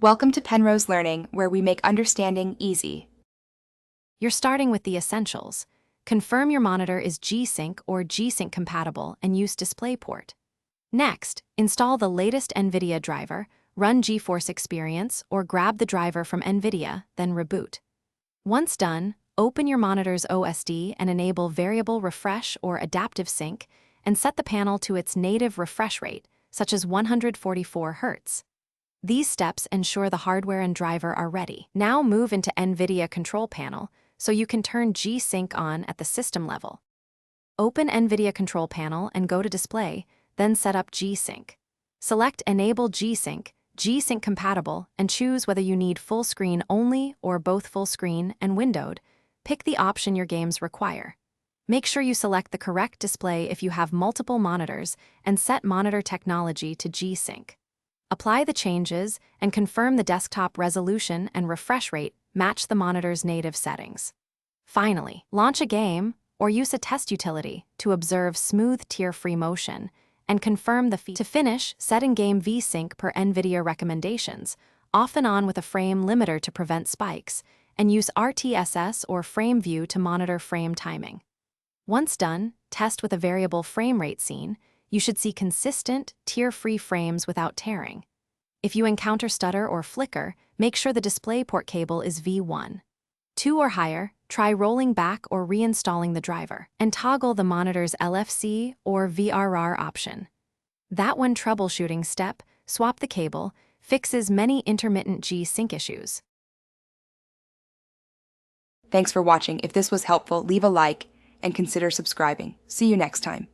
Welcome to Penrose Learning, where we make understanding easy. You're starting with the essentials. Confirm your monitor is G-Sync or G-Sync compatible and use DisplayPort. Next, install the latest NVIDIA driver, run GeForce Experience, or grab the driver from NVIDIA, then reboot. Once done, open your monitor's OSD and enable variable refresh or adaptive sync, and set the panel to its native refresh rate, such as 144 Hz. These steps ensure the hardware and driver are ready. Now move into NVIDIA Control Panel so you can turn G-Sync on at the system level. Open NVIDIA Control Panel and go to Display, then set up G-Sync. Select Enable G-Sync, G-Sync compatible, and choose whether you need full screen only or both full screen and windowed. Pick the option your games require. Make sure you select the correct display if you have multiple monitors and set monitor technology to G-Sync. Apply the changes and confirm the desktop resolution and refresh rate match the monitor's native settings. Finally, launch a game or use a test utility to observe smooth tear-free motion and confirm the feed. To finish, set in-game V-Sync per NVIDIA recommendations, often on with a frame limiter to prevent spikes, and use RTSS or frame view to monitor frame timing. Once done, test with a variable frame rate scene. You should see consistent, tear-free frames without tearing. If you encounter stutter or flicker, make sure the DisplayPort cable is V1. 2 or higher, try rolling back or reinstalling the driver, and toggle the monitor's LFC or VRR option. That one troubleshooting step, swap the cable, fixes many intermittent G-Sync issues. Thanks for watching. If this was helpful, leave a like and consider subscribing. See you next time.